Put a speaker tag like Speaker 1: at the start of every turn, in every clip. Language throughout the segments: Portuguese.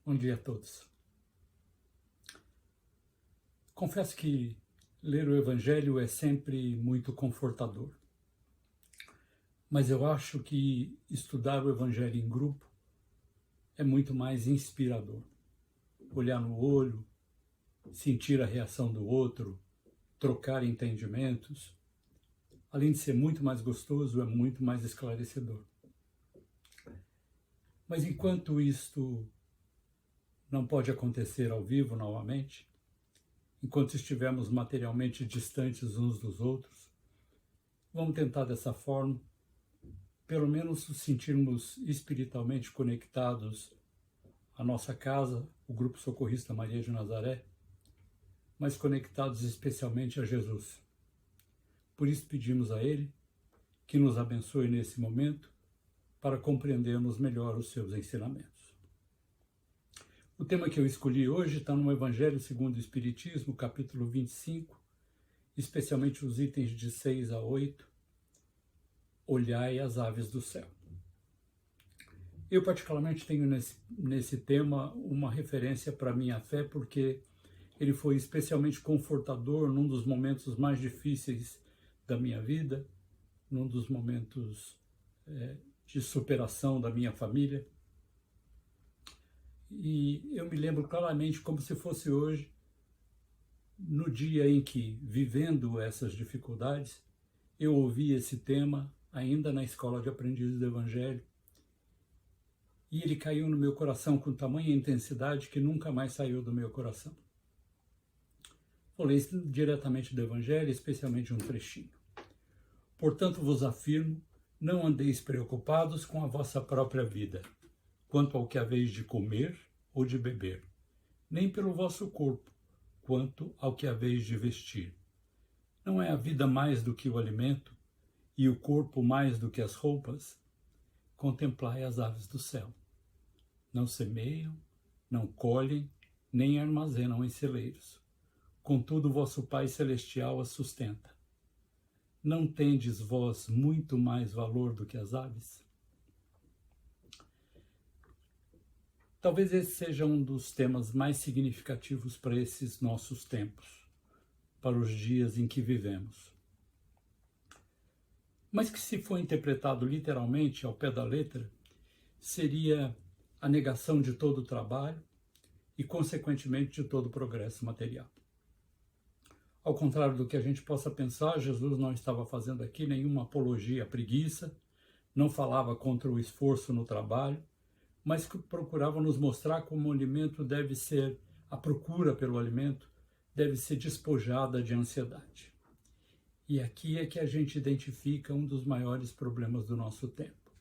Speaker 1: Bom dia a todos. Confesso que ler o Evangelho é sempre muito confortador, mas eu acho que estudar o Evangelho em grupo é muito mais inspirador. Olhar no olho, sentir a reação do outro, trocar entendimentos, além de ser muito mais gostoso, é muito mais esclarecedor. Mas enquanto isto não pode acontecer ao vivo novamente, enquanto estivermos materialmente distantes uns dos outros, vamos tentar dessa forma, pelo menos nos sentirmos espiritualmente conectados à nossa casa, o Grupo Socorrista Maria de Nazaré, mas conectados especialmente a Jesus. Por isso pedimos a Ele que nos abençoe nesse momento para compreendermos melhor os seus ensinamentos. O tema que eu escolhi hoje está no Evangelho segundo o Espiritismo, capítulo 25, especialmente os itens de 6 a 8, olhai as aves do céu. Eu particularmente tenho nesse tema uma referência para a minha fé, porque ele foi especialmente confortador num dos momentos mais difíceis da minha vida, num dos momentos de superação da minha família. E eu me lembro claramente, como se fosse hoje, no dia em que, vivendo essas dificuldades, eu ouvi esse tema ainda na escola de aprendizes do Evangelho, e ele caiu no meu coração com tamanha intensidade que nunca mais saiu do meu coração. Vou ler diretamente do Evangelho, especialmente um trechinho. Portanto vos afirmo, não andeis preocupados com a vossa própria vida, quanto ao que haveis de comer ou de beber, nem pelo vosso corpo, quanto ao que haveis de vestir. Não é a vida mais do que o alimento, e o corpo mais do que as roupas? Contemplai as aves do céu. Não semeiam, não colhem, nem armazenam em celeiros. Contudo, vosso Pai Celestial as sustenta. Não tendes vós muito mais valor do que as aves? Talvez esse seja um dos temas mais significativos para esses nossos tempos, para os dias em que vivemos. Mas que, se for interpretado literalmente, ao pé da letra, seria a negação de todo o trabalho e, consequentemente, de todo o progresso material. Ao contrário do que a gente possa pensar, Jesus não estava fazendo aqui nenhuma apologia à preguiça, não falava contra o esforço no trabalho, mas que procurava nos mostrar como o alimento deve ser, a procura pelo alimento deve ser despojada de ansiedade. E aqui é que a gente identifica um dos maiores problemas do nosso tempo: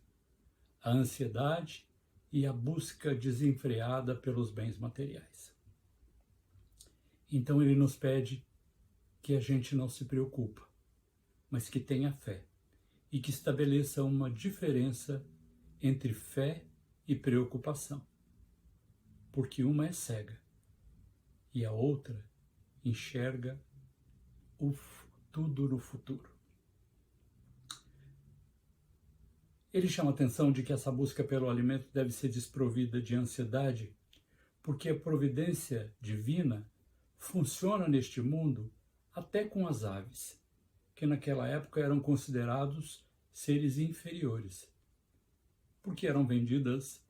Speaker 1: a ansiedade e a busca desenfreada pelos bens materiais. Então ele nos pede que a gente não se preocupe, mas que tenha fé e que estabeleça uma diferença entre fé e preocupação, porque uma é cega e a outra enxerga tudo no futuro. Ele chama a atenção de que essa busca pelo alimento deve ser desprovida de ansiedade, porque a providência divina funciona neste mundo até com as aves, que naquela época eram considerados seres inferiores, porque eram vendidas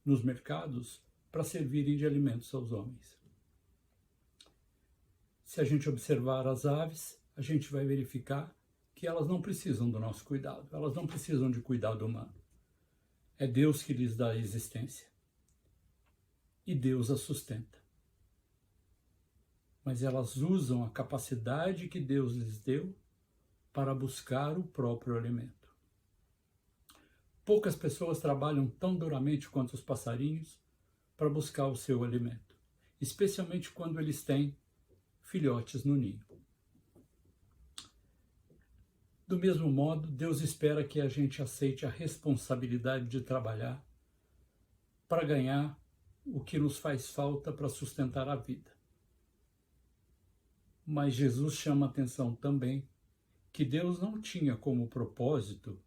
Speaker 1: nos mercados para servirem de alimentos aos homens. Se a gente observar as aves, a gente vai verificar que elas não precisam do nosso cuidado, elas não precisam de cuidado humano. É Deus que lhes dá a existência. E Deus as sustenta. Mas elas usam a capacidade que Deus lhes deu para buscar o próprio alimento. Poucas pessoas trabalham tão duramente quanto os passarinhos para buscar o seu alimento, especialmente quando eles têm filhotes no ninho. Do mesmo modo, Deus espera que a gente aceite a responsabilidade de trabalhar para ganhar o que nos faz falta para sustentar a vida. Mas Jesus chama a atenção também que Deus não tinha como propósito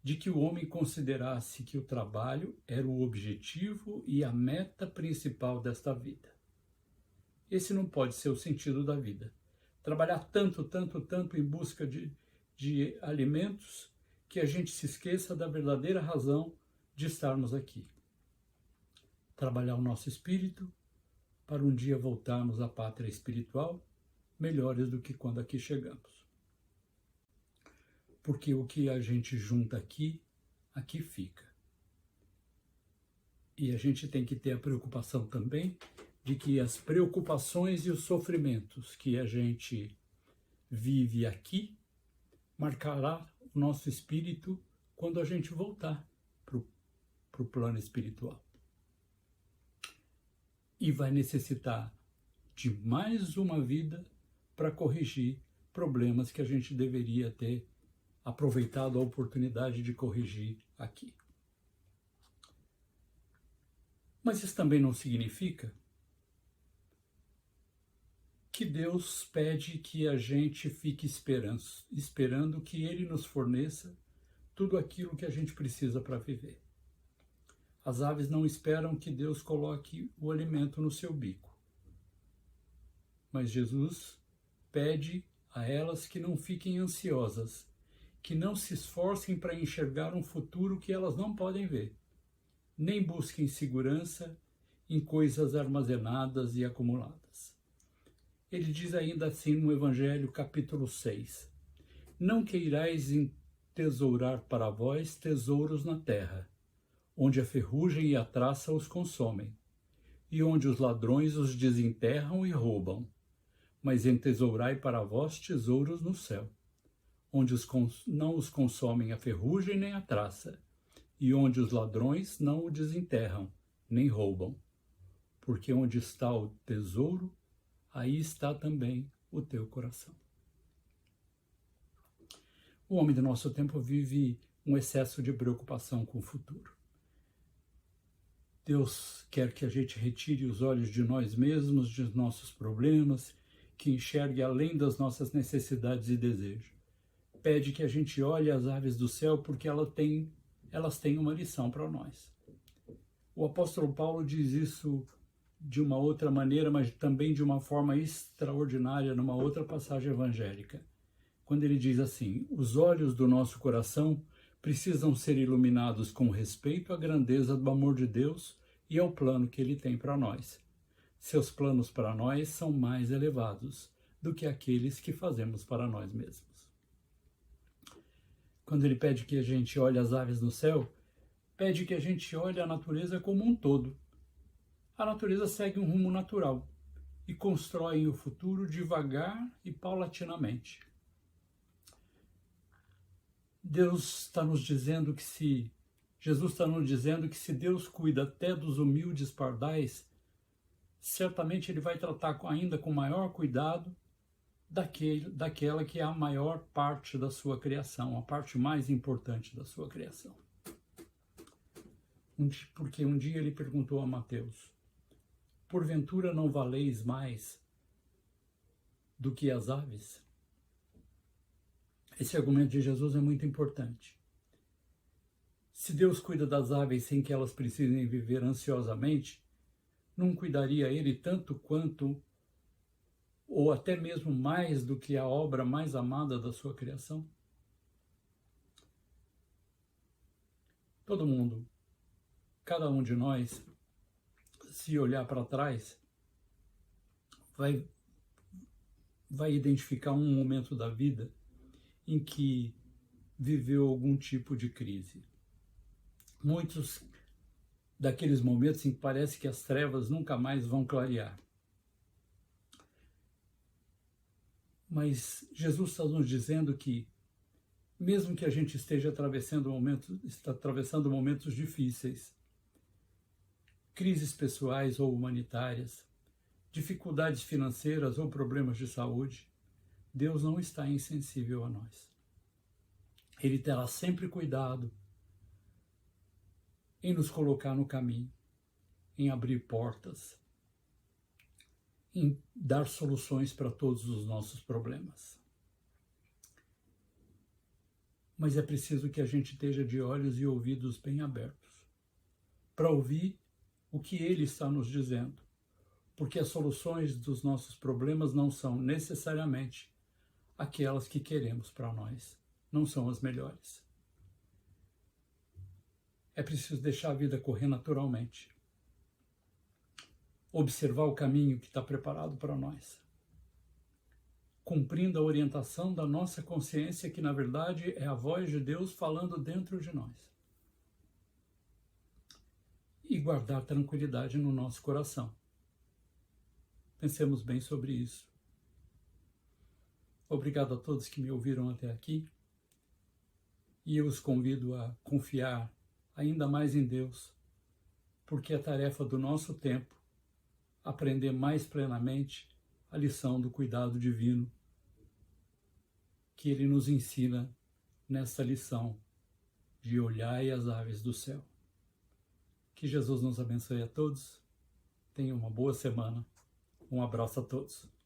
Speaker 1: de que o homem considerasse que o trabalho era o objetivo e a meta principal desta vida. Esse não pode ser o sentido da vida. Trabalhar tanto, tanto, tanto em busca de alimentos que a gente se esqueça da verdadeira razão de estarmos aqui. Trabalhar o nosso espírito para um dia voltarmos à pátria espiritual melhores do que quando aqui chegamos. Porque o que a gente junta aqui, aqui fica. E a gente tem que ter a preocupação também de que as preocupações e os sofrimentos que a gente vive aqui marcará o nosso espírito quando a gente voltar para o plano espiritual. E vai necessitar de mais uma vida para corrigir problemas que a gente deveria ter aproveitado a oportunidade de corrigir aqui. Mas isso também não significa que Deus pede que a gente fique esperando que Ele nos forneça tudo aquilo que a gente precisa para viver. As aves não esperam que Deus coloque o alimento no seu bico. Mas Jesus pede a elas que não fiquem ansiosas, que não se esforcem para enxergar um futuro que elas não podem ver, nem busquem segurança em coisas armazenadas e acumuladas. Ele diz ainda assim no Evangelho, capítulo 6, não queirais entesourar para vós tesouros na terra, onde a ferrugem e a traça os consomem, e onde os ladrões os desenterram e roubam, mas entesourai para vós tesouros no céu, onde não os consomem a ferrugem nem a traça, e onde os ladrões não o desenterram, nem roubam. Porque onde está o tesouro, aí está também o teu coração. O homem do nosso tempo vive um excesso de preocupação com o futuro. Deus quer que a gente retire os olhos de nós mesmos, de nossos problemas, que enxergue além das nossas necessidades e desejos. Pede que a gente olhe as aves do céu porque elas têm uma lição para nós. O apóstolo Paulo diz isso de uma outra maneira, mas também de uma forma extraordinária numa outra passagem evangélica, quando ele diz assim: os olhos do nosso coração precisam ser iluminados com respeito à grandeza do amor de Deus e ao plano que Ele tem para nós. Seus planos para nós são mais elevados do que aqueles que fazemos para nós mesmos. Quando Ele pede que a gente olhe as aves no céu, pede que a gente olhe a natureza como um todo. A natureza segue um rumo natural e constrói o futuro devagar e paulatinamente. Jesus está nos dizendo que se Deus cuida até dos humildes pardais, certamente Ele vai tratar ainda com maior cuidado daquela que é a maior parte da sua criação, a parte mais importante da sua criação. Porque um dia Ele perguntou a Mateus: porventura não valeis mais do que as aves? Esse argumento de Jesus é muito importante. Se Deus cuida das aves sem que elas precisem viver ansiosamente, não cuidaria Ele tanto quanto, ou até mesmo mais do que a obra mais amada da sua criação? Todo mundo, cada um de nós, se olhar para trás, vai identificar um momento da vida em que viveu algum tipo de crise. Muitos daqueles momentos em que parece que as trevas nunca mais vão clarear. Mas Jesus está nos dizendo que, mesmo que a gente esteja atravessando momentos difíceis, crises pessoais ou humanitárias, dificuldades financeiras ou problemas de saúde, Deus não está insensível a nós. Ele terá sempre cuidado em nos colocar no caminho, em abrir portas, em dar soluções para todos os nossos problemas. mas é preciso que a gente esteja de olhos e ouvidos bem abertos para ouvir o que Ele está nos dizendo, porque as soluções dos nossos problemas não são necessariamente aquelas que queremos para nós, não são as melhores. É preciso deixar a vida correr naturalmente, observar o caminho que está preparado para nós, cumprindo a orientação da nossa consciência, que na verdade é a voz de Deus falando dentro de nós. E guardar tranquilidade no nosso coração. Pensemos bem sobre isso. Obrigado a todos que me ouviram até aqui. E eu os convido a confiar ainda mais em Deus, porque é tarefa do nosso tempo aprender mais plenamente a lição do cuidado divino que Ele nos ensina nessa lição de olhai as aves do céu. Que Jesus nos abençoe a todos. Tenham uma boa semana. Um abraço a todos.